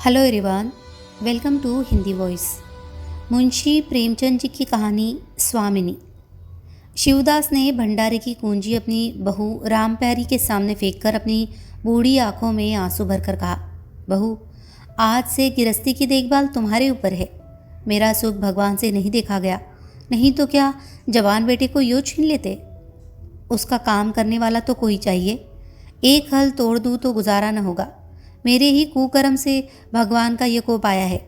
Hello everyone, welcome to Hindi voice. Munshi Premchand ji की कहानी स्वामिनी। शिवदास ने भंडारे की कुंजी अपनी बहू राम प्यारी के सामने फेंककर अपनी बूढ़ी आंखों में आंसू भरकर कहा, बहू, आज से गृहस्थी की देखभाल तुम्हारे ऊपर है। मेरा सुख भगवान से नहीं देखा गया, नहीं तो क्या जवान बेटे को यूँ छीन लेते। उसका काम करने वाला तो कोई चाहिए। एक हल तोड़ दूँ तो गुजारा न होगा। मेरे ही कुकर्म से भगवान का ये कोप आया है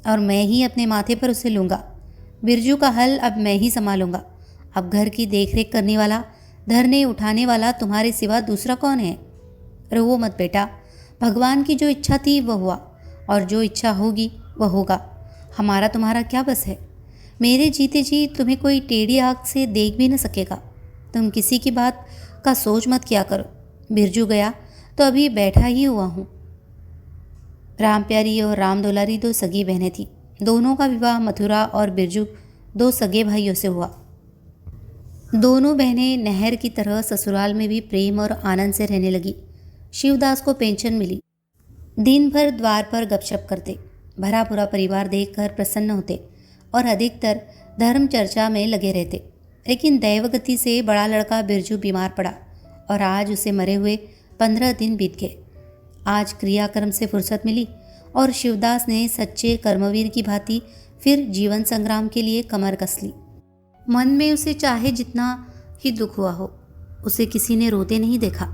और मैं ही अपने माथे पर उसे लूँगा। बिरजू का हल अब मैं ही संभालूंगा। अब घर की देखरेख करने वाला, धरने उठाने वाला तुम्हारे सिवा दूसरा कौन है? रोवो मत बेटा, भगवान की जो इच्छा थी वह हुआ और जो इच्छा होगी वह होगा। हमारा तुम्हारा क्या बस है? मेरे जीते जी तुम्हें कोई टेढ़ी आँख से देख भी न सकेगा। तुम किसी की बात का सोच मत किया करो। बिरजू गया तो अभी बैठा ही हुआ हूँ। राम प्यारी और राम दुलारी दो सगी बहनें थीं। दोनों का विवाह मथुरा और बिरजू दो सगे भाइयों से हुआ। दोनों बहनें नहर की तरह ससुराल में भी प्रेम और आनंद से रहने लगी। शिवदास को पेंशन मिली। दिन भर द्वार पर गपशप करते, भरा पूरा परिवार देखकर प्रसन्न होते और अधिकतर धर्म चर्चा में लगे रहते। लेकिन दैवगति से बड़ा लड़का बिरजू बीमार पड़ा और आज उसे मरे हुए 15 दिन बीत गए। आज क्रियाकर्म से फुर्सत मिली और शिवदास ने सच्चे कर्मवीर की भांति फिर जीवन संग्राम के लिए कमर कस ली। मन में उसे चाहे जितना ही दुख हुआ हो, उसे किसी ने रोते नहीं देखा।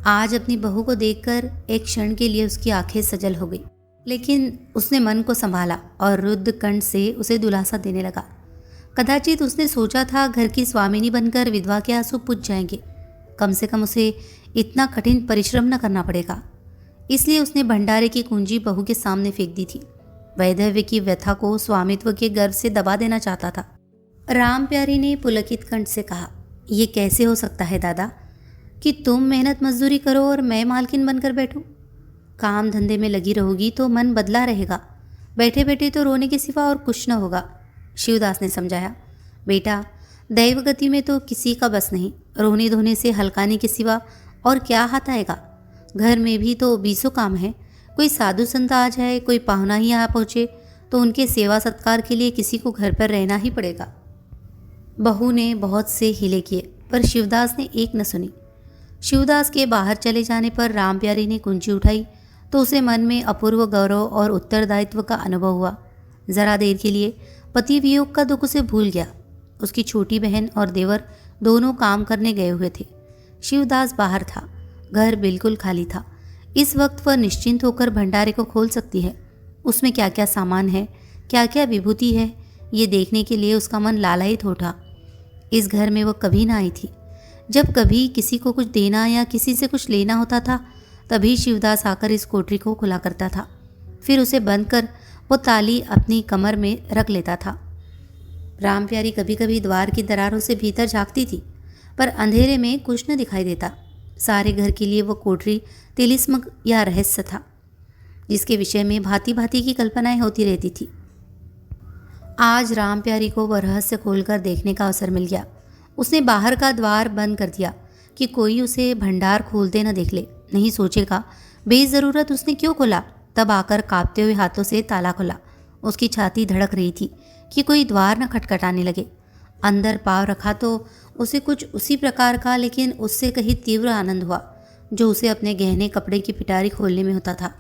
आज अपनी बहू को देखकर एक क्षण के लिए उसकी आंखें सजल हो गई, लेकिन उसने मन को संभाला और रुद्ध कंठ से उसे दिलासा देने लगा। कदाचित उसने सोचा था घर की स्वामिनी बनकर विधवा के आंसू पुछ जाएंगे। कम से कम उसे इतना कठिन परिश्रम न करना पड़ेगा। इसलिए उसने भंडारे की कुंजी बहू के सामने फेंक दी थी। वैधव्य की व्यथा को स्वामित्व के गर्व से दबा देना चाहता था। राम प्यारी ने पुलकित कंठ से कहा, यह कैसे हो सकता है दादा कि तुम मेहनत मजदूरी करो और मैं मालकिन बनकर बैठूं? काम धंधे में लगी रहोगी तो मन बदला रहेगा। बैठे बैठे तो रोने के सिवा और कुछ न होगा। शिवदास ने समझाया, बेटा, दैवगति में तो किसी का बस नहीं। रोने धोने से हल्काने के सिवा और क्या हाथ आएगा? घर में भी तो 20 काम है। कोई साधु संत आ जाए, कोई पाहुना ही यहाँ पहुँचे तो उनके सेवा सत्कार के लिए किसी को घर पर रहना ही पड़ेगा। बहू ने बहुत से हिले किए पर शिवदास ने एक न सुनी। शिवदास के बाहर चले जाने पर राम प्यारी ने कुंजी उठाई तो उसे मन में अपूर्व गौरव और उत्तरदायित्व का अनुभव हुआ। जरा देर के लिए पति वियोग का दुख उसे भूल गया। उसकी छोटी बहन और देवर दोनों काम करने गए हुए थे। शिवदास बाहर था। घर बिल्कुल खाली था। इस वक्त वह निश्चिंत होकर भंडारे को खोल सकती है। उसमें क्या क्या सामान है, क्या क्या विभूति है, ये देखने के लिए उसका मन लालायित हो उठा। इस घर में वह कभी ना आई थी। जब कभी किसी को कुछ देना या किसी से कुछ लेना होता था तभी शिवदास आकर इस कोठरी को खुला करता था। फिर उसे बंद कर वो ताली अपनी कमर में रख लेता था। राम प्यारी कभी कभी द्वार की दरारों से भीतर झांकती थी पर अंधेरे में कुछ न दिखाई देता। सारे घर के लिए वो कोठरी तिलिस्म या रहस्य था, जिसके विषय में भांति भांति की कल्पनाएं होती रहती थी। आज राम प्यारी को वह रहस्य खोलकर देखने का अवसर मिल गया। उसने बाहर का द्वार बंद कर दिया कि कोई उसे भंडार खोलते न देख ले। नहीं सोचेगा बेज़रूरत उसने क्यों खोला। तब आकर कांपते हुए हाथों से ताला खोला। उसकी छाती धड़क रही थी कि कोई द्वार न खटखटाने लगे। अंदर पाँव रखा तो उसे कुछ उसी प्रकार का, लेकिन उससे कहीं तीव्र आनंद हुआ जो उसे अपने गहने कपड़े की पिटारी खोलने में होता था।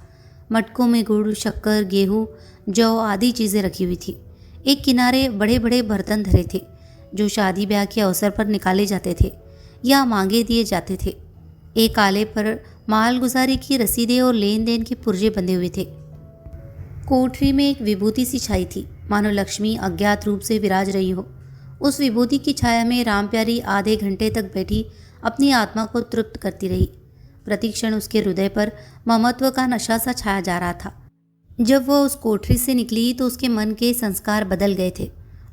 मटकों में गुड़, शक्कर, गेहूँ, जौ आदि चीज़ें रखी हुई थी। एक किनारे बड़े बड़े बर्तन धरे थे जो शादी ब्याह के अवसर पर निकाले जाते थे या मांगे दिए जाते थे। एक आले पर मालगुजारी की रसीदें और लेन देन के पुर्जे बंधे हुए थे। कोठरी में एक विभूति सी छाई थी, मानो लक्ष्मी अज्ञात रूप से विराज रही हो। उस विभूति की छाया में राम प्यारी आधे घंटे तक बैठी अपनी आत्मा को तृप्त करती रही। प्रतिक्षण उसके हृदय पर ममत्व का नशा सा छाया जा रहा था। जब वह उस कोठरी से निकली तो उसके मन के संस्कार बदल गए थे,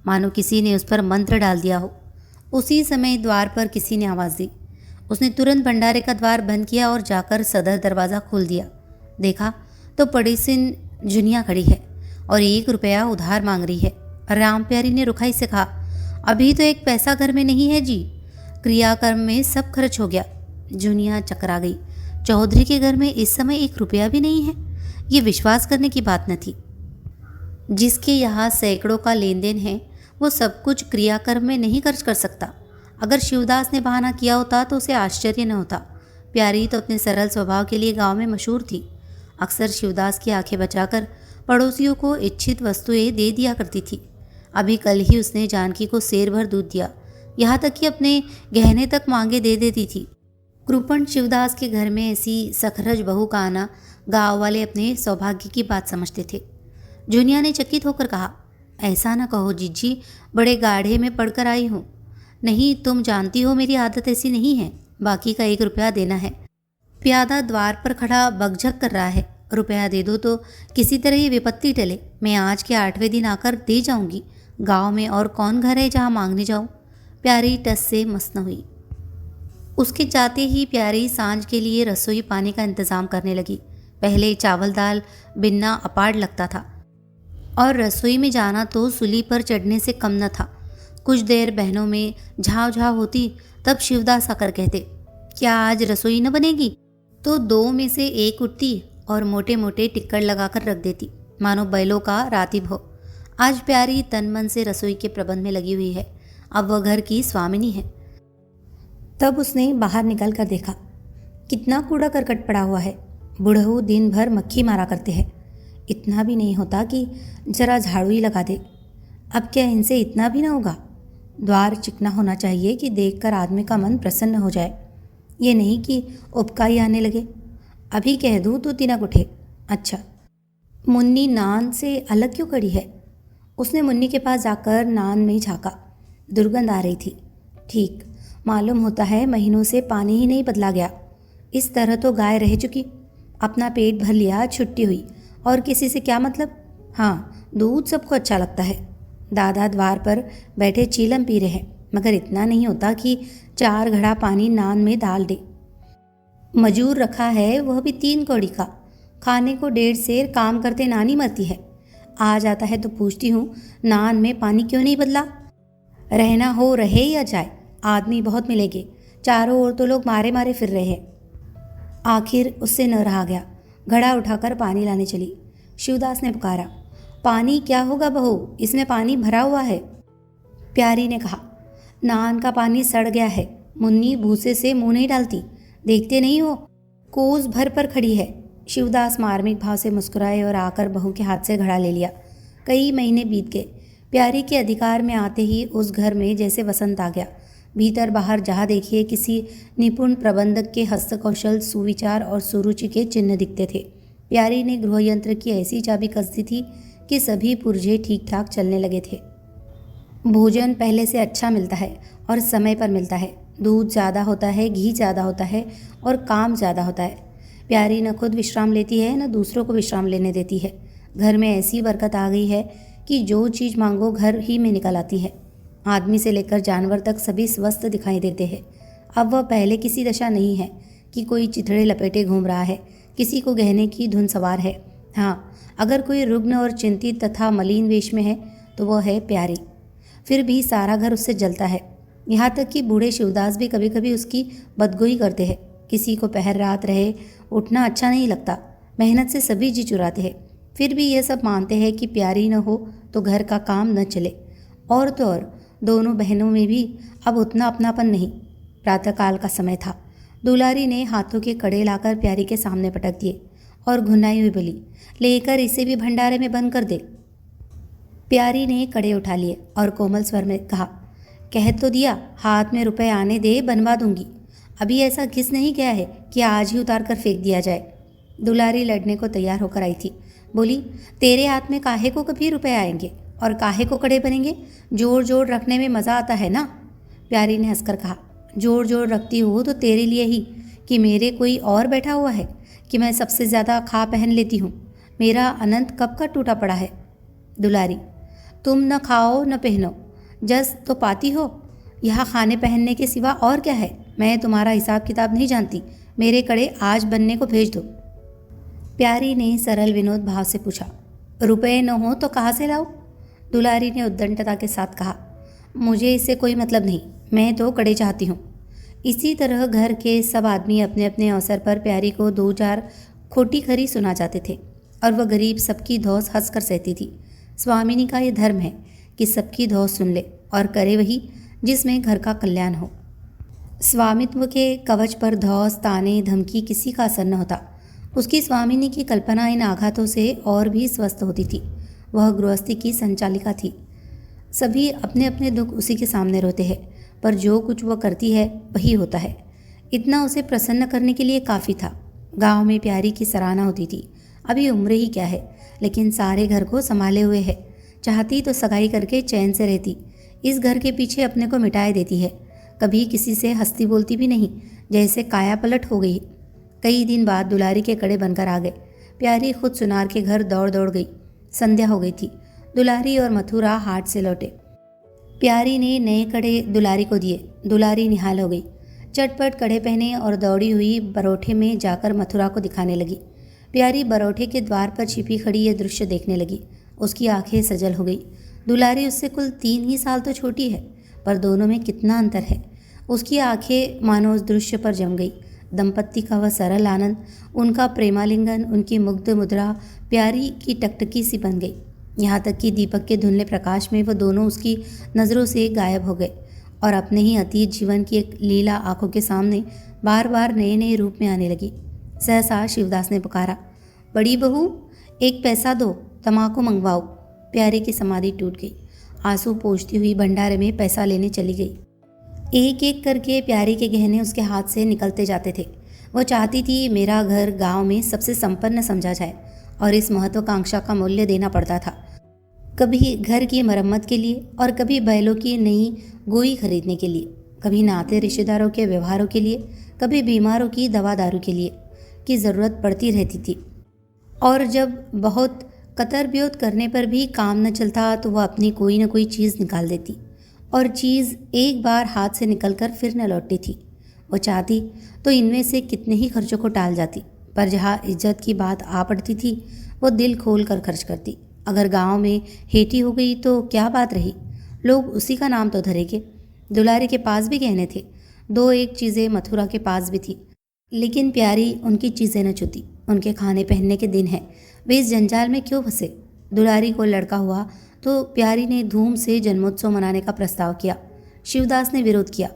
मानो किसी ने उस पर मंत्र डाल दिया हो। उसी समय द्वार पर किसी ने आवाज़ दी। उसने तुरंत भंडारे का द्वार बंद किया और जाकर सदर दरवाज़ा खोल दिया। देखा तो पड़ोसिन जुनिया खड़ी है और 1 रुपया उधार मांग रही है। राम प्यारी ने रुखाई से कहा, अभी तो 1 पैसा घर में नहीं है जी। क्रियाकर्म में सब खर्च हो गया। जुनिया चकरा गई। चौधरी के घर में इस समय 1 रुपया भी नहीं है। ये विश्वास करने की बात न थी। जिसके यहाँ सैकड़ों का लेन देन है वो सब कुछ क्रियाकर्म में नहीं खर्च कर सकता। अगर शिवदास ने बहाना किया होता तो उसे आश्चर्य न होता। प्यारी तो अपने सरल स्वभाव के लिए गांव में मशहूर थी। अक्सर शिवदास की आंखें बचाकर पड़ोसियों को इच्छित वस्तुएं दे दिया करती थी। अभी कल ही उसने जानकी को सेर भर दूध दिया, यहाँ तक कि अपने गहने तक मांगे दे देती थी। कृपण शिवदास के घर में ऐसी सखरज बहू का आना गाँव वाले अपने सौभाग्य की बात समझते थे। जुनिया ने चकित होकर कहा, ऐसा ना कहो जीजी, बड़े गाढ़े में पढ़कर आई हूँ। नहीं, तुम जानती हो मेरी आदत ऐसी नहीं है। बाकी का 1 रुपया देना है। प्यादा द्वार पर खड़ा बकझक कर रहा है। रुपया दे दो तो किसी तरह ये विपत्ति टले। मैं आज के 8वें दिन आकर दे जाऊंगी। गांव में और कौन घर है जहां मांगने जाऊं? प्यारी टस से मस न हुई। उसके जाते ही प्यारी सांझ के लिए रसोई पानी का इंतजाम करने लगी। पहले चावल दाल बिन्ना अपाड़ लगता था और रसोई में जाना तो सूली पर चढ़ने से कम न था। कुछ देर बहनों में झाव झाव होती, तब शिवदास आकर कहते, क्या आज रसोई न बनेगी? तो 2 में से 1 उठती और मोटे मोटे टिक्कड़ लगाकर रख देती, मानो बैलों का रातिब हो। आज प्यारी तन मन से रसोई के प्रबंध में लगी हुई है। अब वह घर की स्वामिनी है। तब उसने बाहर निकल कर देखा, कितना कूड़ा करकट पड़ा हुआ है। बुढ़ऊ दिन भर मक्खी मारा करते हैं। इतना भी नहीं होता कि जरा झाड़ू ही लगा दे। अब क्या इनसे इतना भी ना होगा? द्वार चिकना होना चाहिए कि देखकर आदमी का मन प्रसन्न हो जाए, ये नहीं कि उपकाई आने लगे। अभी कह दूँ तो तिनक उठे। अच्छा, मुन्नी नान से अलग क्यों खड़ी है? उसने मुन्नी के पास जाकर नान में झाँका। दुर्गंध आ रही थी। ठीक, मालूम होता है महीनों से पानी ही नहीं बदला गया। इस तरह तो गाय रह चुकी। अपना पेट भर लिया, छुट्टी हुई, और किसी से क्या मतलब? हाँ, दूध सबको अच्छा लगता है। दादा द्वार पर बैठे चीलम पी रहे हैं, मगर इतना नहीं होता कि 4 घड़ा पानी नान में डाल दे। मजूर रखा है, वह भी 3 कौड़ी का। खाने को 1.5 सेर, काम करते नानी मरती है। आ जाता है तो पूछती हूँ, नान में पानी क्यों नहीं बदला? रहना हो रहे या जाए, आदमी बहुत मिलेंगे। चारों ओर तो लोग मारे मारे फिर रहे हैं। आखिर उससे न रहा गया। घड़ा उठाकर पानी लाने चली। शिवदास ने पुकारा, पानी क्या होगा बहू, इसमें पानी भरा हुआ है। प्यारी ने कहा, नान का पानी सड़ गया है। मुन्नी भूसे से मुंह नहीं डालती, देखते नहीं हो, कोस भर पर खड़ी है। शिवदास मार्मिक भाव से मुस्कुराए और आकर बहू के हाथ से घड़ा ले लिया। कई महीने बीत गए। प्यारी के अधिकार में आते ही उस घर में जैसे वसंत आ गया। भीतर बाहर जहाँ देखिए किसी निपुण प्रबंधक के हस्तकौशल, सुविचार और सुरुचि के चिन्ह दिखते थे। प्यारी ने गृह यंत्र की ऐसी चाबी कस दी थी कि सभी पुर्जे ठीक ठाक चलने लगे थे। भोजन पहले से अच्छा मिलता है और समय पर मिलता है। दूध ज़्यादा होता है, घी ज़्यादा होता है और काम ज़्यादा होता है। प्यारी न खुद विश्राम लेती है, न दूसरों को विश्राम लेने देती है। घर में ऐसी बरकत आ गई है कि जो चीज़ मांगो घर ही में निकल आती है। आदमी से लेकर जानवर तक सभी स्वस्थ दिखाई देते हैं। अब वह पहले किसी दशा नहीं है कि कोई चिथड़े लपेटे घूम रहा है, किसी को गहने की धुन सवार है। हाँ, अगर कोई रुग्ण और चिंतित तथा मलिन वेश में है तो वह है प्यारी। फिर भी सारा घर उससे जलता है। यहाँ तक कि बूढ़े शिवदास भी कभी कभी उसकी बदगोई करते हैं। किसी को पहर रात रहे उठना अच्छा नहीं लगता। मेहनत से सभी जी चुराते हैं, फिर भी यह सब मानते हैं कि प्यारी न हो तो घर का काम न चले। और तो और दोनों बहनों में भी अब उतना अपनापन नहीं। प्रातःकाल का समय था। दुलारी ने हाथों के कड़े लाकर प्यारी के सामने पटक दिए और घुनाई हुई बोली, लेकर इसे भी भंडारे में बंद कर दे। प्यारी ने कड़े उठा लिए और कोमल स्वर में कहा, कह तो दिया, हाथ में रुपए आने दे, बनवा दूंगी। अभी ऐसा घिस नहीं गया है कि आज ही उतार कर फेंक दिया जाए। दुलारी लड़ने को तैयार होकर आई थी। बोली, तेरे हाथ में काहे को कभी रुपए आएंगे और काहे को कड़े बनेंगे? जोड़ जोड़ रखने में मज़ा आता है ना। प्यारी ने हंसकर कहा, जोड़ जोड़ रखती हो तो तेरे लिए ही, कि मेरे कोई और बैठा हुआ है, कि मैं सबसे ज़्यादा खा पहन लेती हूँ। मेरा अनंत कब का टूटा पड़ा है। दुलारी, तुम न खाओ न पहनो, जस तो पाती हो। यहाँ खाने पहनने के सिवा और क्या है? मैं तुम्हारा हिसाब किताब नहीं जानती। मेरे कड़े आज बनने को भेज दो। प्यारी ने सरल विनोद भाव से पूछा, रुपए न हो तो कहाँ से लाओ? दुलारी ने उद्दंडता के साथ कहा, मुझे इससे कोई मतलब नहीं, मैं तो कड़े चाहती हूँ। इसी तरह घर के सब आदमी अपने अपने अवसर पर प्यारी को 2-4 खोटी खरी सुना जाते थे। और वह गरीब सबकी धौंस हंसकर सहती थी। स्वामिनी का ये धर्म है कि सबकी धौंस सुन ले और करे वही जिसमें घर का कल्याण हो। स्वामित्व के कवच पर धौंस, ताने, धमकी किसी का असर न होता। उसकी स्वामिनी की कल्पना इन आघातों से और भी स्वस्थ होती थी। वह गृहस्थी की संचालिका थी। सभी अपने अपने दुख उसी के सामने रोते हैं, पर जो कुछ वह करती है वही होता है। इतना उसे प्रसन्न करने के लिए काफ़ी था। गांव में प्यारी की सराहना होती थी। अभी उम्र ही क्या है, लेकिन सारे घर को संभाले हुए है। चाहती तो सगाई करके चैन से रहती। इस घर के पीछे अपने को मिटाए देती है। कभी किसी से हंसती बोलती भी नहीं, जैसे काया पलट हो गई। कई दिन बाद दुलारी के कड़े बनकर आ गए। प्यारी खुद सुनार के घर दौड़ दौड़ गई। संध्या हो गई थी। दुलारी और मथुरा हाट से लौटे। प्यारी ने नए कड़े दुलारी को दिए। दुलारी निहाल हो गई। चटपट कड़े पहने और दौड़ी हुई बरोठे में जाकर मथुरा को दिखाने लगी। प्यारी बरोठे के द्वार पर छिपी खड़ी यह दृश्य देखने लगी। उसकी आंखें सजल हो गई। दुलारी उससे कुल 3 ही साल तो छोटी है, पर दोनों में कितना अंतर है। उसकी आंखें मानो उस दृश्य पर जम गई। दंपत्ति का वह सरल आनंद, उनका प्रेमालिंगन, उनकी मुग्ध मुद्रा प्यारी की टकटकी सी बन गई। यहाँ तक कि दीपक के धुंधले प्रकाश में वह दोनों उसकी नज़रों से गायब हो गए और अपने ही अतीत जीवन की एक लीला आंखों के सामने बार बार नए नए रूप में आने लगी। सहसा शिवदास ने पुकारा, बड़ी बहू, एक पैसा दो, तम्बाकू मंगवाओ। प्यारी की समाधि टूट गई। आंसू पोंछती हुई भंडारे में पैसा लेने चली गई। एक एक करके प्यारी के गहने उसके हाथ से निकलते जाते थे। वह चाहती थी मेरा घर गांव में सबसे संपन्न समझा जाए और इस महत्वाकांक्षा का मूल्य देना पड़ता था। कभी घर की मरम्मत के लिए और कभी बैलों की नई गोई खरीदने के लिए, कभी नाते रिश्तेदारों के व्यवहारों के लिए, कभी बीमारों की दवा दारू के लिए की ज़रूरत पड़ती रहती थी। और जब बहुत कतर-ब्योत करने पर भी काम न चलता तो वह अपनी कोई न कोई चीज़ निकाल देती और चीज़ एक बार हाथ से निकलकर फिर न लौटती थी। वो चाहती तो इनमें से कितने ही खर्चों को टाल जाती, पर जहाँ इज्जत की बात आ पड़ती थी वो दिल खोल कर खर्च करती। अगर गांव में हेठी हो गई तो क्या बात रही, लोग उसी का नाम तो धरेंगे। दुलारी के पास भी गहने थे। 2-1 चीज़ें मथुरा के पास भी थी, लेकिन प्यारी उनकी चीज़ें न छूती। उनके खाने पहनने के दिन हैं, वे इस जंजाल में क्यों फंसे। दुलारी को लड़का हुआ तो प्यारी ने धूम से जन्मोत्सव मनाने का प्रस्ताव किया। शिवदास ने विरोध किया।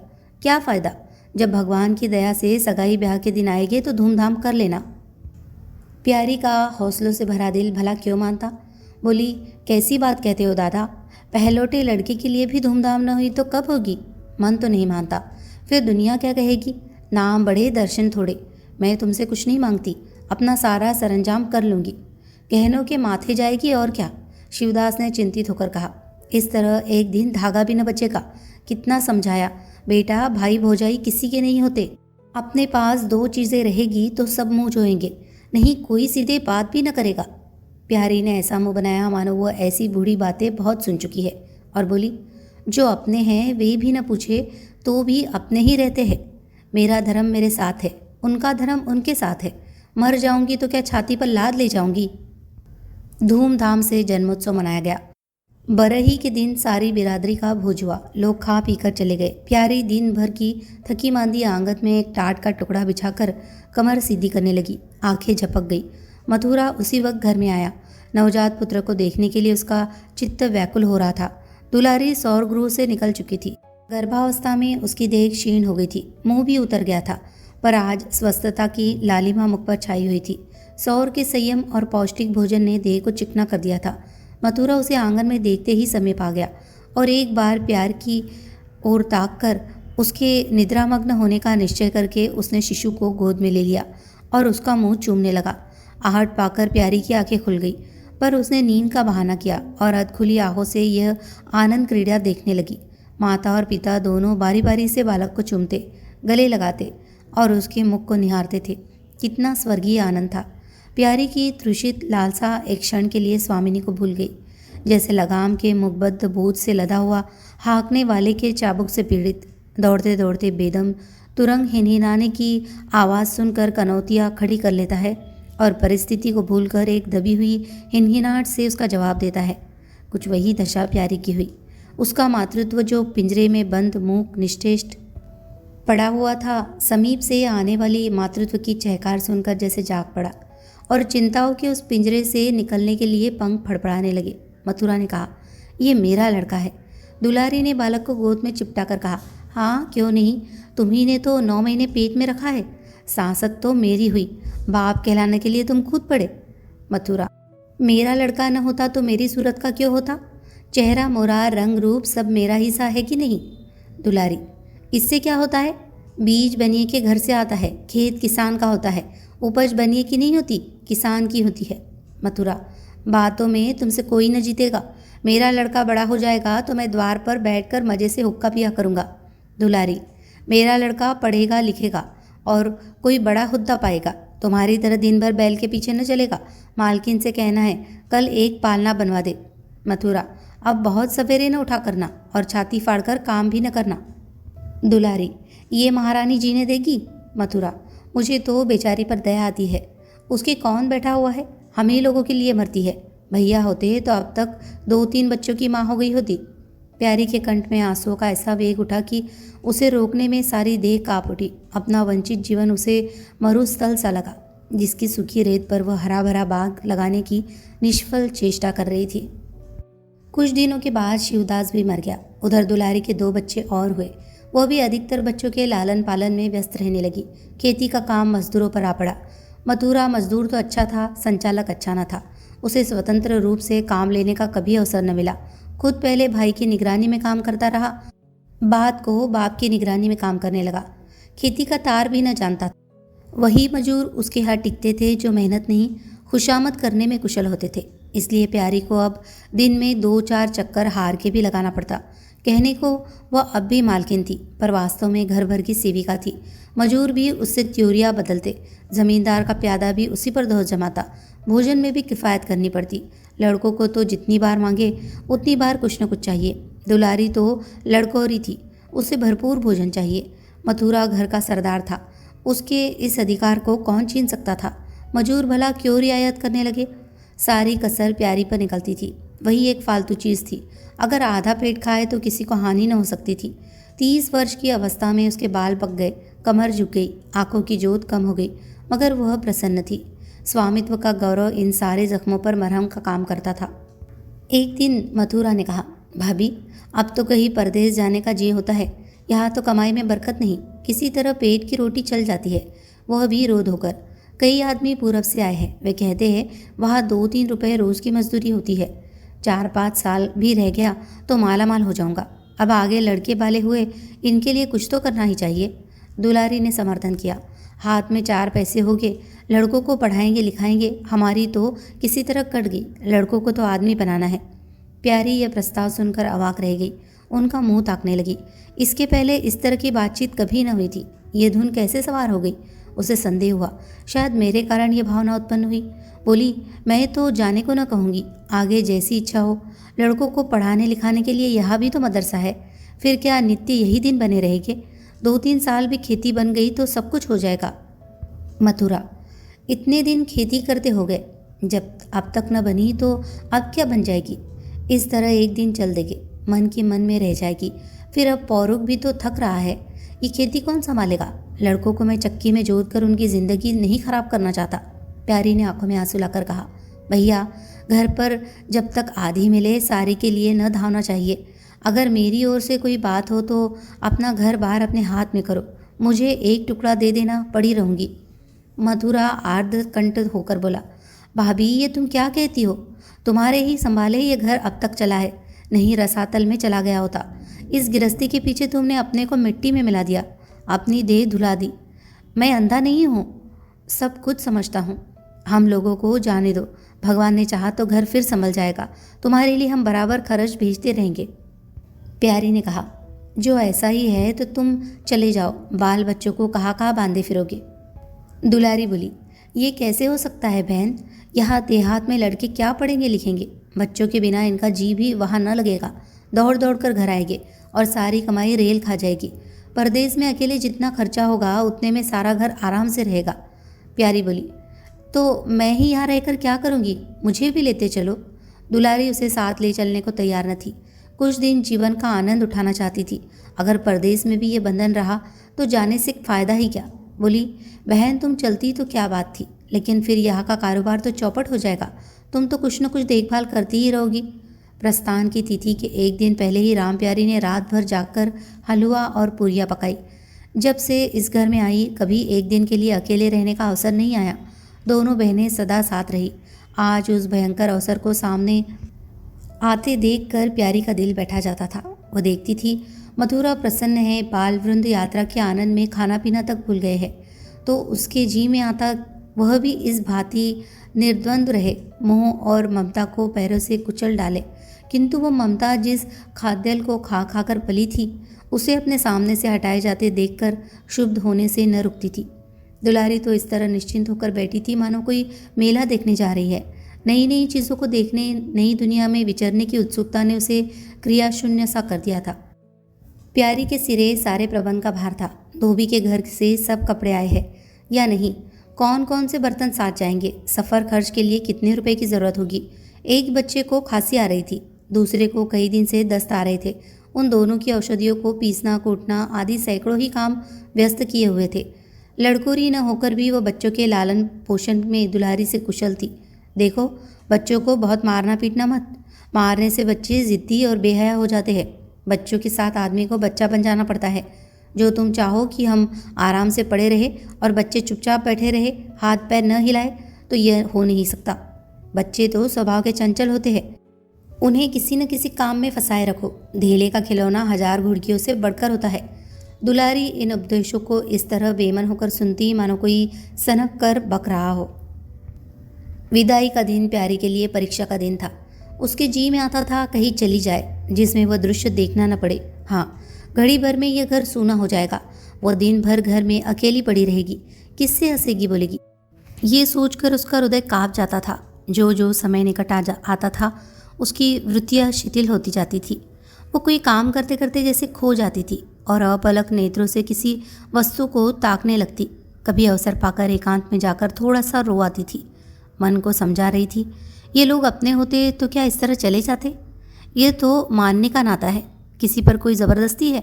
क्या फ़ायदा, जब भगवान की दया से सगाई ब्याह के दिन आएंगे तो धूमधाम कर लेना। प्यारी का हौसलों से भरा दिल भला क्यों मानता। बोली, कैसी बात कहते हो दादा, पहलौटे लड़के के लिए भी धूमधाम न हुई तो कब होगी। मन तो नहीं मानता, फिर दुनिया क्या कहेगी। नाम बड़े दर्शन थोड़े। मैं तुमसे कुछ नहीं मांगती, अपना सारा सरंजाम कर लूँगी। गहनों के माथे जाएगी और क्या। शिवदास ने चिंतित होकर कहा। इस तरह एक दिन धागा भी न बचेगा। कितना समझाया, बेटा भाई भौजाई किसी के नहीं होते। अपने पास 2 चीज़ें रहेगी तो सब मुँह जोएंगे, नहीं कोई सीधे बात भी न करेगा। प्यारी ने ऐसा मुँह बनाया मानो वो ऐसी बूढ़ी बातें बहुत सुन चुकी है और बोली, जो अपने हैं वे भी न पूछे तो भी अपने ही रहते हैं। मेरा धर्म मेरे साथ है, उनका धर्म उनके साथ है। मर जाऊंगी तो क्या छाती पर लाद ले जाऊंगी। धूमधाम से जन्मोत्सव मनाया गया। बरही के दिन सारी बिरादरी का भोज हुआ। लोग खा पी कर चले गए। प्यारी दिन भर की थकी मांदी आंगन में एक टाट का टुकड़ा बिछाकर कमर सीधी करने लगी। आंखें झपक गई। मथुरा उसी वक्त घर में आया। नवजात पुत्र को देखने के लिए उसका चित्त व्याकुल हो रहा था। दुलारी सौर गृह से निकल चुकी थी। गर्भावस्था में उसकी देह क्षीण हो गई थी, मुंह भी उतर गया था, पर आज स्वस्थता की लालिमा मुख पर छाई हुई थी। सौर के संयम और पौष्टिक भोजन ने देह को चिकना कर दिया था। मथुरा उसे आंगन में देखते ही समीप आ गया और एक बार प्यार की ओर ताक कर उसके निद्रामग्न होने का निश्चय करके उसने शिशु को गोद में ले लिया और उसका मुंह चूमने लगा। आहट पाकर प्यारी की आंखें खुल गई, पर उसने नींद का बहाना किया और अधखुली आंखों से यह आनंद क्रीड़ा देखने लगी। माता और पिता दोनों बारी बारी से बालक को चूमते, गले लगाते और उसके मुख को निहारते थे। कितना स्वर्गीय आनंद था। प्यारी की तृषित लालसा एक क्षण के लिए स्वामिनी को भूल गई। जैसे लगाम के मुखबद्ध बोझ से लदा हुआ हाँकने वाले के चाबुक से पीड़ित, दौड़ते दौड़ते बेदम तुरंग हिनहिनाने की आवाज़ सुनकर कनौतियाँ खड़ी कर लेता है और परिस्थिति को भूलकर एक दबी हुई हिनहिनाहट से उसका जवाब देता है। कुछ वही दशा प्यारी की हुई। उसका मातृत्व जो पिंजरे में बंद मूक निश्चेष्ट पड़ा हुआ था, समीप से आने वाली मातृत्व की चहकार सुनकर जैसे जाग पड़ा और चिंताओं के उस पिंजरे से निकलने के लिए पंख फड़फड़ाने लगे। मथुरा ने कहा, ये मेरा लड़का है। दुलारी ने बालक को गोद में चिपटा कर कहा, हाँ क्यों नहीं, तुम्ही ने तो 9 महीने पेट में रखा है। सांसत तो मेरी हुई, बाप कहलाने के लिए तुम कूद पड़े। मथुरा, मेरा लड़का न होता तो मेरी सूरत का क्यों होता? चेहरा मोरा रंग रूप सब मेरा ही सा है कि नहीं? दुलारी, इससे क्या होता है? बीज बनिए के घर से आता है, खेत किसान का होता है, उपज बनिए की नहीं होती, किसान की होती है। मथुरा, बातों में तुमसे कोई न जीतेगा। मेरा लड़का बड़ा हो जाएगा तो मैं द्वार पर बैठकर मजे से हुक्का पिया करूँगा। दुलारी, मेरा लड़का पढ़ेगा लिखेगा और कोई बड़ा हुद्दा पाएगा, तुम्हारी तरह दिन भर बैल के पीछे न चलेगा। मालकिन से कहना है कल एक पालना बनवा दे। मथुरा, अब बहुत सवेरे न उठा करना और छाती फाड़कर काम भी न करना। दुलारी, ये महारानी जीने देगी? मथुरा, मुझे तो बेचारी पर दया आती है। उसके कौन बैठा हुआ है, हम ही लोगों के लिए मरती है। भैया होते तो अब तक 2-3 बच्चों की माँ हो गई होती। प्यारी के कंठ में आंसुओं का ऐसा वेग उठा कि उसे रोकने में सारी देह कांप उठी। अपना वंचित जीवन उसे मरुस्थल सा लगा, जिसकी सूखी रेत पर वह हरा भरा बाग लगाने की निष्फल चेष्टा कर रही थी। कुछ दिनों के बाद शिवदास भी मर गया। उधर दुलारी के 2 बच्चे और हुए। वह भी अधिकतर बच्चों के लालन पालन में व्यस्त रहने लगी। खेती का काम मजदूरों पर आ पड़ा। मथुरा मजदूर तो अच्छा था, संचालक अच्छा न था। उसे स्वतंत्र रूप से काम लेने का कभी अवसर न मिला। खुद पहले भाई की निगरानी में काम करता रहा, बाद को बाप की निगरानी में काम करने लगा। खेती का तार भी न जानता। वही मजूर उसके यहाँ टिकते थे जो मेहनत नहीं खुशामद करने में कुशल होते थे। इसलिए प्यारी को अब दिन में 2-4 चक्कर हार के भी लगाना पड़ता। कहने को वह अब भी मालकिन थी, पर वास्तव में घर भर की सेविका थी। मजूर भी उससे त्योरियां बदलते, जमींदार का प्यादा भी उसी पर दोष जमाता। भोजन में भी किफ़ायत करनी पड़ती। लड़कों को तो जितनी बार मांगे उतनी बार कुछ न कुछ चाहिए। दुलारी तो लड़कोरी थी, उसे भरपूर भोजन चाहिए। मथुरा घर का सरदार था, उसके इस अधिकार को कौन छीन सकता था? मजूर भला क्यों रियायत करने लगे? सारी कसर प्यारी पर निकलती थी। वही एक फालतू चीज़ थी। अगर आधा पेट खाए तो किसी को हानि न हो सकती थी। 30 वर्ष की अवस्था में उसके बाल पक गए, कमर झुक गई, आंखों की जोत कम हो गई, मगर वह प्रसन्न थी। स्वामित्व का गौरव इन सारे जख्मों पर मरहम का काम करता था। एक दिन मथुरा ने कहा, भाभी अब तो कहीं परदेश जाने का जी होता है। यहाँ तो कमाई में बरकत नहीं, किसी तरह पेट की रोटी चल जाती है, वह भी रोज होकर। कई आदमी पूरब से आए हैं, वे कहते हैं वहाँ 2-3 रुपये रोज़ की मजदूरी होती है। 4-5 साल भी रह गया तो माला माल हो जाऊंगा। अब आगे लड़के वाले हुए, इनके लिए कुछ तो करना ही चाहिए। दुलारी ने समर्थन किया। हाथ में 4 पैसे हो गए, लड़कों को पढ़ाएंगे लिखाएंगे, हमारी तो किसी तरह कट गई, लड़कों को तो आदमी बनाना है। प्यारी यह प्रस्ताव सुनकर अवाक रह गई, उनका मुंह ताकने लगी। इसके पहले इस तरह की बातचीत कभी न हुई थी। ये धुन कैसे सवार हो गई? उसे संदेह हुआ, शायद मेरे कारण ये भावना उत्पन्न हुई। बोली, मैं तो जाने को न कहूँगी, आगे जैसी इच्छा हो। लड़कों को पढ़ाने लिखाने के लिए यहाँ भी तो मदरसा है, फिर क्या नित्य यही दिन बने रहेंगे? 2-3 साल भी खेती बन गई तो सब कुछ हो जाएगा। मथुरा, इतने दिन खेती करते हो गए, जब अब तक न बनी तो अब क्या बन जाएगी? इस तरह एक दिन चल देंगे, मन की मन में रह जाएगी। फिर अब पौरुख भी तो थक रहा है, ये खेती कौन संभालेगा? लड़कों को मैं चक्की में जोत कर उनकी ज़िंदगी नहीं खराब करना चाहता। प्यारी ने आंखों में आंसू लाकर कहा, भैया घर पर जब तक आधी मिले सारी के लिए न धावना चाहिए। अगर मेरी ओर से कोई बात हो तो अपना घर बाहर अपने हाथ में करो, मुझे एक टुकड़ा दे देना, पड़ी रहूँगी। मथुरा आर्द्र कंठ होकर बोला, भाभी ये तुम क्या कहती हो? तुम्हारे ही संभाले ये घर अब तक चला है, नहीं रसातल में चला गया होता। इस गृहस्थी के पीछे तुमने अपने को मिट्टी में मिला दिया, अपनी देह धुला दी। मैं अंधा नहीं हूँ, सब कुछ समझता हूँ। हम लोगों को जाने दो, भगवान ने चाहा तो घर फिर संभल जाएगा। तुम्हारे लिए हम बराबर खर्च भेजते रहेंगे। प्यारी ने कहा, जो ऐसा ही है तो तुम चले जाओ, बाल बच्चों को कहाँ बांधे फिरोगे? दुलारी बोली, ये कैसे हो सकता है बहन? यहाँ देहात में लड़के क्या पढ़ेंगे लिखेंगे? बच्चों के बिना इनका जी भी वहाँ न लगेगा। दौड़ दौड़ कर घर आएंगे और सारी कमाई रेल खा जाएगी। परदेश में अकेले जितना खर्चा होगा उतने में सारा घर आराम से रहेगा। प्यारी बोली, तो मैं ही यहाँ रहकर क्या करूँगी? मुझे भी लेते चलो। दुलारी उसे साथ ले चलने को तैयार न थी। कुछ दिन जीवन का आनंद उठाना चाहती थी। अगर परदेश में भी ये बंधन रहा तो जाने से फ़ायदा ही क्या? बोली, बहन तुम चलती तो क्या बात थी, लेकिन फिर यहाँ का कारोबार तो चौपट हो जाएगा। तुम तो कुछ न कुछ देखभाल करती ही रहोगी। प्रस्थान की तिथि के एक दिन पहले ही राम प्यारी ने रात भर जागकर हलवा और पूरियाँ पकाई। जब से इस घर में आई कभी एक दिन के लिए अकेले रहने का अवसर नहीं आया। दोनों बहनें सदा साथ रही। आज उस भयंकर अवसर को सामने आते देखकर प्यारी का दिल बैठा जाता था। वो देखती थी मथुरा प्रसन्न है, बाल वृंद यात्रा के आनंद में खाना पीना तक भूल गए हैं, तो उसके जी में आता वह भी इस भांति निर्द्वंद्व रहे, मोह और ममता को पैरों से कुचल डाले। किंतु वह ममता जिस खाद्यल को खा खाकर पली थी, उसे अपने सामने से हटाए जाते देखकर क्षुब्ध होने से न रुकती थी। दुलारी तो इस तरह निश्चिंत होकर बैठी थी मानो कोई मेला देखने जा रही है। नई नई चीज़ों को देखने, नई दुनिया में विचरने की उत्सुकता ने उसे क्रियाशून्य सा कर दिया था। प्यारी के सिरे सारे प्रबंध का भार था। धोबी के घर से सब कपड़े आए हैं या नहीं, कौन कौन से बर्तन साथ जाएंगे, सफ़र खर्च के लिए कितने रुपए की ज़रूरत होगी। एक बच्चे को खांसी आ रही थी, दूसरे को कई दिन से दस्त आ रहे थे। उन दोनों की औषधियों को पीसना कूटना आदि सैकड़ों ही काम व्यस्त किए हुए थे। लड़कोरी न होकर भी वो बच्चों के लालन पोषण में दुलारी से कुशल थी। देखो, बच्चों को बहुत मारना पीटना मत। मारने से बच्चे ज़िद्दी और बेहया हो जाते हैं। बच्चों के साथ आदमी को बच्चा बन जाना पड़ता है। जो तुम चाहो कि हम आराम से पड़े रहे और बच्चे चुपचाप बैठे रहे, हाथ पैर न हिलाए, तो यह हो नहीं सकता। बच्चे तो स्वभाव के चंचल होते हैं, उन्हें किसी न किसी काम में फंसाए रखो। धेले का खिलौना 1000 घुड़कियों से बढ़कर होता है। दुलारी इन उपदेशों को इस तरह बेमन होकर सुनती मानो कोई सनक कर बक रहा हो। विदाई का दिन प्यारी के लिए परीक्षा का दिन था। उसके जी में आता था कहीं चली जाए जिसमें वह दृश्य देखना न पड़े। हाँ, घड़ी भर में यह घर सूना हो जाएगा। वह दिन भर घर में अकेली पड़ी रहेगी, किससे हंसेगी बोलेगी। ये सोचकर उसका हृदय काँप जाता था। जो जो समय निकट आता था उसकी वृत्तियाँ शिथिल होती जाती थी। वो कोई काम करते करते जैसे खो जाती थी और अपलक नेत्रों से किसी वस्तु को ताकने लगती। कभी अवसर पाकर एकांत में जाकर थोड़ा सा रो आती थी। मन को समझा रही थी, ये लोग अपने होते तो क्या इस तरह चले जाते। ये तो मानने का नाता है, किसी पर कोई ज़बरदस्ती है।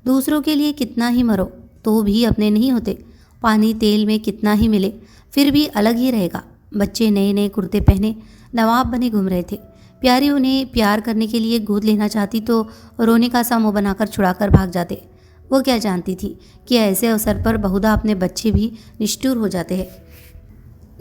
दूसरों के लिए कितना ही मरो तो भी अपने नहीं होते। पानी तेल में कितना ही मिले फिर भी अलग ही रहेगा। बच्चे नए नए कुर्ते पहने नवाब बने घूम रहे थे। प्यारी उन्हें प्यार करने के लिए गोद लेना चाहती तो रोने का सा मुँह बनाकर छुड़ाकर भाग जाते। वो क्या जानती थी कि ऐसे अवसर पर बहुधा अपने बच्चे भी निष्ठुर हो जाते हैं।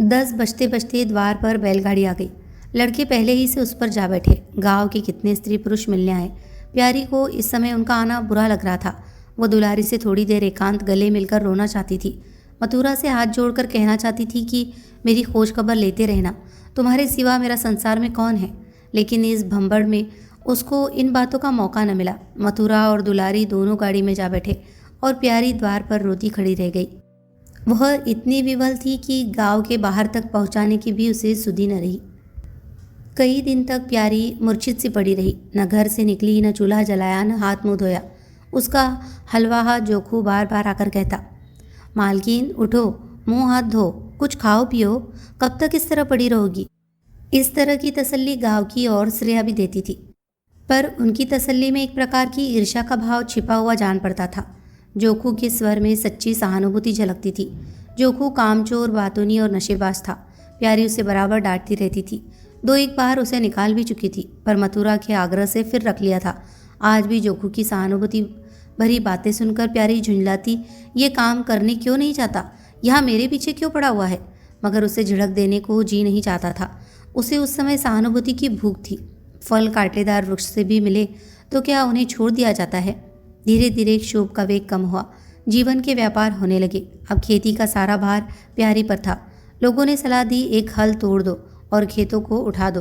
10 बजते बजते द्वार पर बैलगाड़ी आ गई। लड़के पहले ही से उस पर जा बैठे। गांव के कितने स्त्री पुरुष मिलने आए। प्यारी को इस समय उनका आना बुरा लग रहा था। वो दुलारी से थोड़ी देर एकांत गले मिलकर रोना चाहती थी। मथुरा से हाथ जोड़कर कहना चाहती थी कि मेरी खोज खबर लेते रहना, तुम्हारे सिवा मेरा संसार में कौन है। लेकिन इस भंबड़ में उसको इन बातों का मौका न मिला। मथुरा और दुलारी दोनों गाड़ी में जा बैठे और प्यारी द्वार पर रोती खड़ी रह गई। वह इतनी विवल थी कि गांव के बाहर तक पहुंचाने की भी उसे सुधि न रही। कई दिन तक प्यारी मूर्छित सी पड़ी रही। न घर से निकली, न चूल्हा जलाया, न हाथ मुँह धोया। उसका हलवाहा जोखू बार बार आकर कहता, मालकिन उठो, मुंह हाथ धो, कुछ खाओ पियो, कब तक इस तरह पड़ी रहोगी। इस तरह की तसल्ली गांव की और श्रेया भी देती थी, पर उनकी तसल्ली में एक प्रकार की ईर्ष्या का भाव छिपा हुआ जान पड़ता था। जोखू के स्वर में सच्ची सहानुभूति झलकती थी। जोखू कामचोर, बातूनी और नशेबाज था। प्यारी उसे बराबर डांटती रहती थी। 2-1 बार उसे निकाल भी चुकी थी, पर मथुरा के आग्रह से फिर रख लिया था। आज भी जोखू की सहानुभूति भरी बातें सुनकर प्यारी झुंझलाती, ये काम करने क्यों नहीं चाहता, यहाँ मेरे पीछे क्यों पड़ा हुआ है। मगर उसे झिड़क देने को जी नहीं चाहता था। उसे उस समय सहानुभूति की भूख थी। फल कांटेदार वृक्ष से भी मिले तो क्या उन्हें छोड़ दिया जाता है। धीरे धीरे क्षोभ का वेग कम हुआ। जीवन के व्यापार होने लगे। अब खेती का सारा भार प्यारी पर था। लोगों ने सलाह दी, एक हल तोड़ दो और खेतों को उठा दो,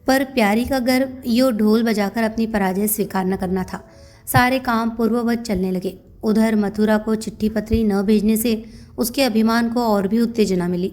पर प्यारी का गर्व यो ढोल बजाकर अपनी पराजय स्वीकार न करना था। सारे काम पूर्ववत चलने लगे। उधर मथुरा को चिट्ठी पत्री न भेजने से उसके अभिमान को और भी उत्तेजना मिली।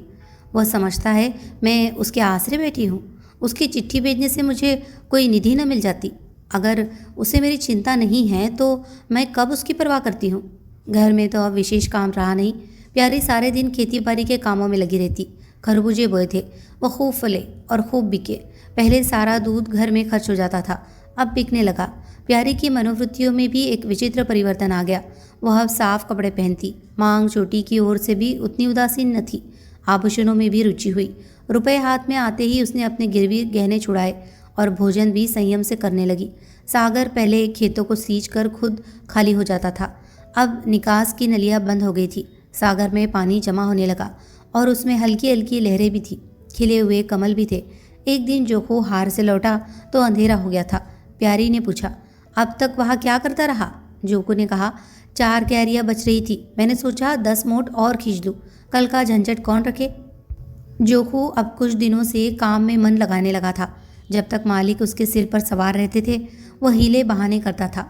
वह समझता है मैं उसके आसरे बैठी हूँ। उसकी चिट्ठी भेजने से मुझे कोई निधि न मिल जाती। अगर उसे मेरी चिंता नहीं है तो मैं कब उसकी परवाह करती हूँ। घर में तो अब विशेष काम रहा नहीं। प्यारी सारे दिन खेती बाड़ी के कामों में लगी रहती। खरबूजे बोए थे, वह खूब फले और खूब बिके। पहले सारा दूध घर में खर्च हो जाता था, अब बिकने लगा। प्यारी की मनोवृत्तियों में भी एक विचित्र परिवर्तन आ गया। वह अब साफ कपड़े पहनती, मांग चोटी की ओर से भी उतनी उदासीन न थी। आभूषणों में भी रुचि हुई। रुपए हाथ में आते ही उसने अपने गिरवी गहने छुड़ाए और भोजन भी संयम से करने लगी। सागर पहले खेतों को सींच कर खुद खाली हो जाता था, अब निकास की नलियां बंद हो गई थी। सागर में पानी जमा होने लगा और उसमें हल्की हल्की लहरें भी थी। खिले हुए कमल भी थे। एक दिन जोखू हार से लौटा तो अंधेरा हो गया था। प्यारी ने पूछा, अब तक वहाँ क्या करता रहा? जोखू ने कहा, 4 कैरियाँ बच रही थी, मैंने सोचा 10 मोट और खींच लूँ, कल का झंझट कौन रखे। जोखू अब कुछ दिनों से काम में मन लगाने लगा था। जब तक मालिक उसके सिर पर सवार रहते थे वह हीले बहाने करता था।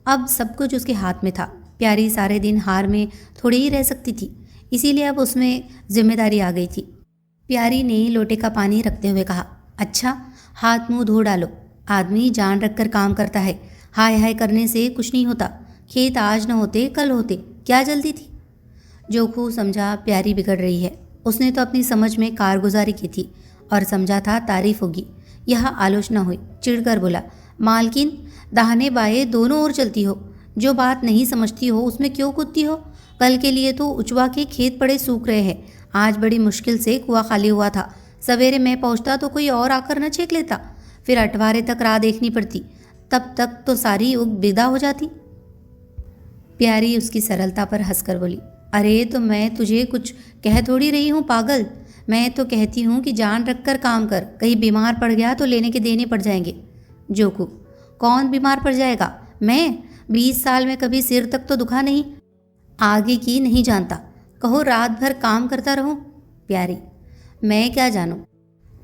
अब सब कुछ उसके हाथ में था। प्यारी सारे दिन हार में थोड़ी ही रह सकती थी, इसीलिए अब उसमें जिम्मेदारी आ गई थी। प्यारी ने लोटे का पानी रखते हुए कहा, अच्छा हाथ मुंह धो डालो, आदमी जान रखकर काम करता है, हाय हाय करने से कुछ नहीं होता। खेत आज न होते कल होते, क्या जल्दी थी। जोखू समझा प्यारी बिगड़ रही है। उसने तो अपनी समझ में कारगुजारी की थी और समझा था तारीफ होगी। यह आलोचना हुई। चिढ़कर बोला, मालकिन दाहिने बाएं दोनों ओर चलती हो, जो बात नहीं समझती हो उसमें क्यों कूदती हो। कल के लिए तो उचवा के खेत पड़े सूख रहे हैं, आज बड़ी मुश्किल से कुआं खाली हुआ था। सवेरे मैं पहुंचता तो कोई और आकर न छेक लेता, फिर अठवारे तक राह देखनी पड़ती, तब तक तो सारी उग विदा हो जाती। प्यारी उसकी सरलता पर हंसकर बोली, अरे तो मैं तुझे कुछ कह थोड़ी रही हूँ पागल, मैं तो कहती हूँ कि जान रख कर काम कर, कहीं बीमार पड़ गया तो लेने के देने पड़ जाएंगे। जोकू, कौन बीमार पड़ जाएगा? मैं 20 साल में कभी सिर तक तो दुखा नहीं, आगे की नहीं जानता, कहो रात भर काम करता रहूं। प्यारी, मैं क्या जानूं,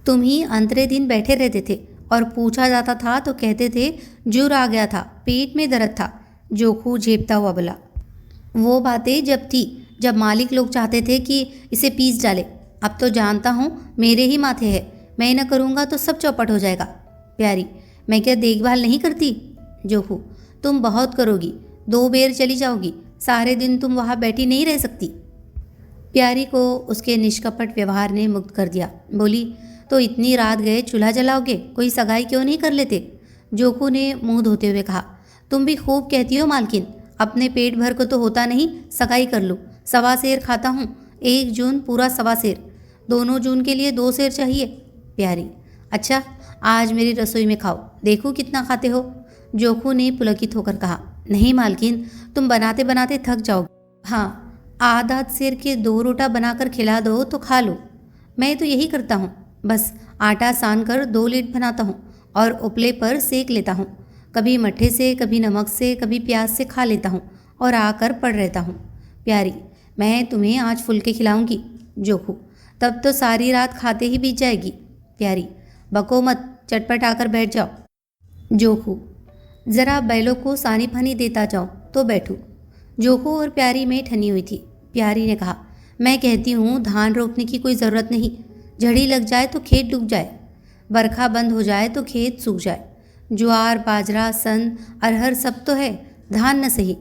तुम ही अंतरे दिन बैठे रहते थे और पूछा जाता था तो कहते थे जुर आ गया था, पेट में दर्द था। जोखू झेपता हुआ बोला, वो बातें जब थी जब मालिक लोग चाहते थे कि इसे पीस डाले, अब तो जानता हूँ मेरे ही माथे है, मैं न करूँगा तो सब चौपट हो जाएगा। प्यारी, मैं क्या देखभाल नहीं करती? जोखू, तुम बहुत करोगी, 2 बेर चली जाओगी, सारे दिन तुम वहाँ बैठी नहीं रह सकती। प्यारी को उसके निष्कपट व्यवहार ने मुक्त कर दिया। बोली, तो इतनी रात गए चूल्हा जलाओगे, कोई सगाई क्यों नहीं कर लेते? जोखू ने मुंह धोते हुए कहा, तुम भी खूब कहती हो मालकिन, अपने पेट भर को तो होता नहीं, सगाई कर लो। 1.25 सेर खाता हूँ, 1 जून पूरा 1.25 सेर, दोनों जून के लिए 2 सेर चाहिए। प्यारी, अच्छा आज मेरी रसोई में खाओ, देखो कितना खाते हो। जोखू ने पुलकित होकर कहा, नहीं मालकिन, तुम बनाते बनाते थक जाओगे। हाँ, आधा सेर के 2 रोटा बनाकर खिला दो तो खा लो। मैं तो यही करता हूँ, बस आटा सान कर 2 लीट बनाता हूँ और उपले पर सेक लेता हूँ, कभी मट्ठे से, कभी नमक से, कभी प्याज से खा लेता हूँ और आकर पड़ रहता हूँ। प्यारी, मैं तुम्हें आज फुलके खिलाऊंगी। जोखू, तब तो सारी रात खाते ही बीत जाएगी। प्यारी, बको मत, चटपट आकर बैठ जाओ। जोखू, जरा बैलों को सानी पानी देता जाओ तो बैठूं। जोखू और प्यारी में ठनी हुई थी। प्यारी ने कहा, मैं कहती हूँ धान रोपने की कोई ज़रूरत नहीं, झड़ी लग जाए तो खेत डूब जाए, बरखा बंद हो जाए तो खेत सूख जाए, ज्वार बाजरा सन अरहर सब तो है, धान न सही।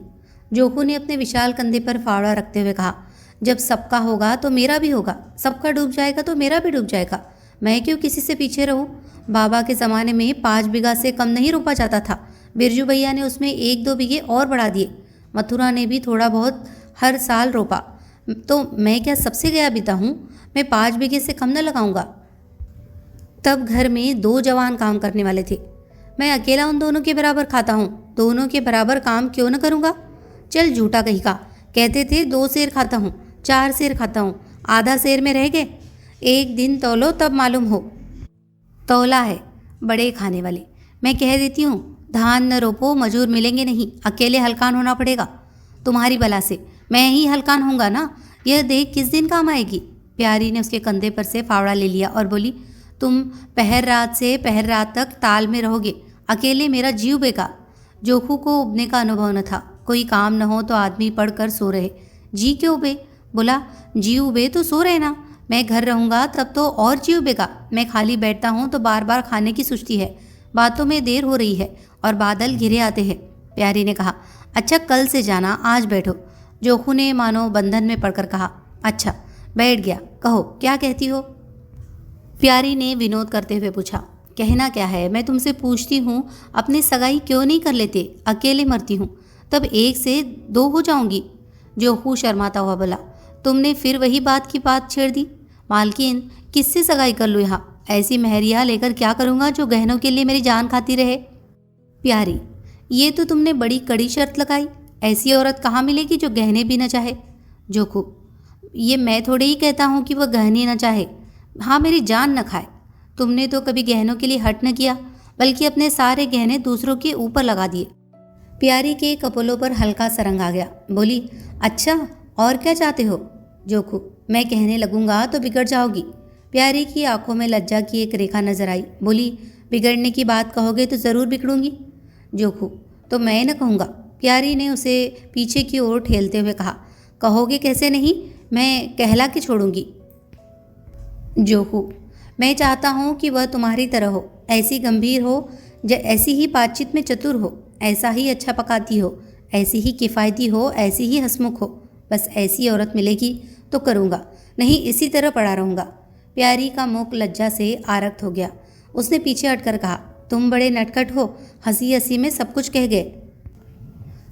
जोखू ने अपने विशाल कंधे पर फावड़ा रखते हुए कहा, जब सबका होगा तो मेरा भी होगा, सबका डूब जाएगा तो मेरा भी डूब जाएगा, मैं क्यों किसी से पीछे रहूं। बाबा के ज़माने में 5 बीघा से कम नहीं रोपा जाता था, बिरजू भैया ने उसमें 1-2 बीघे और बढ़ा दिए, मथुरा ने भी थोड़ा बहुत हर साल रोपा, तो मैं क्या सबसे गया बीता हूँ, मैं 5 बीघे से कम न लगाऊंगा। तब घर में 2 जवान काम करने वाले थे, मैं अकेला उन दोनों के बराबर खाता हूँ, दोनों के बराबर काम क्यों न करूँगा। चल झूठा कहीं का, कहते थे 2 सेर खाता हूँ, 4 सेर खाता हूँ, आधा सेर में रह गए। एक दिन तौलो तब मालूम हो। तौला है बड़े खाने वाले, मैं कह देती हूँ धान न रोपो, मजूर मिलेंगे नहीं, अकेले हलकान होना पड़ेगा। तुम्हारी बला से मैं ही हलकान होऊंगा ना, यह देख किस दिन काम आएगी। प्यारी ने उसके कंधे पर से फावड़ा ले लिया और बोली, तुम पहर रात से पहर रात तक ताल में रहोगे, अकेले मेरा जीव बेकार। जोखू को उबने का अनुभव न था, कोई काम न हो तो आदमी पढ़कर सो रहे, जी क्यों उबे। बोला, जी उबे तो सो रहे ना, मैं घर रहूँगा तब तो और जी उबेगा, मैं खाली बैठता हूँ तो बार बार खाने की सुस्ती है, बातों में देर हो रही है और बादल घिरे आते हैं। प्यारी ने कहा, अच्छा कल से जाना, आज बैठो। जोखू ने मानो बंधन में पड़कर कहा, अच्छा बैठ गया, कहो क्या कहती हो। प्यारी ने विनोद करते हुए पूछा, कहना क्या है, मैं तुमसे पूछती हूँ अपनी सगाई क्यों नहीं कर लेते, अकेले मरती हूँ तब 1 से 2 हो जाऊंगी। जोखू शर्माता हुआ बोला, तुमने फिर वही बात की बात छेड़ दी, मालकिन, किससे सगाई कर लूँ यहाँ? ऐसी महरिया लेकर क्या करूँगा जो गहनों के लिए मेरी जान खाती रहे? प्यारी, ये तो तुमने बड़ी कड़ी शर्त लगाई। ऐसी औरत कहाँ मिलेगी जो गहने भी न चाहे? जोखू, ये मैं थोड़े ही कहता हूँ कि वह गहने न चाहे, हाँ मेरी जान न खाए। तुमने तो कभी गहनों के लिए हट न किया, बल्कि अपने सारे गहने दूसरों के ऊपर लगा दिए। प्यारी के कपोलों पर हल्का सा रंग आ गया। बोली, अच्छा और क्या चाहते हो? जोखू, मैं कहने लगूंगा तो बिगड़ जाओगी। प्यारी की आंखों में लज्जा की एक रेखा नजर आई। बोली, बिगड़ने की बात कहोगे तो ज़रूर बिगड़ूंगी। जोखू, तो मैं न कहूँगा। प्यारी ने उसे पीछे की ओर ठेलते हुए कहा। कहोगे कैसे नहीं, मैं कहला के छोड़ूंगी। जोखू, मैं चाहता हूँ कि वह तुम्हारी तरह हो, ऐसी गंभीर हो, ऐसी ही बातचीत में चतुर हो, ऐसा ही अच्छा पकाती हो, ऐसी ही किफ़ायती हो, ऐसी ही हंसमुख हो। बस ऐसी औरत मिलेगी तो करूँगा, नहीं इसी तरह पड़ा रहूँगा। प्यारी का मुख लज्जा से आरक्त हो गया। उसने पीछे हटकर कहा, तुम बड़े नटखट हो, हंसी हंसी में सब कुछ कह गए।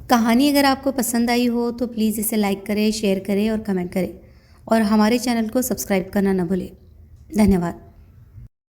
कहानी अगर आपको पसंद आई हो तो प्लीज़ इसे लाइक करें, शेयर करें और कमेंट करें, और हमारे चैनल को सब्सक्राइब करना न भूलें। धन्यवाद।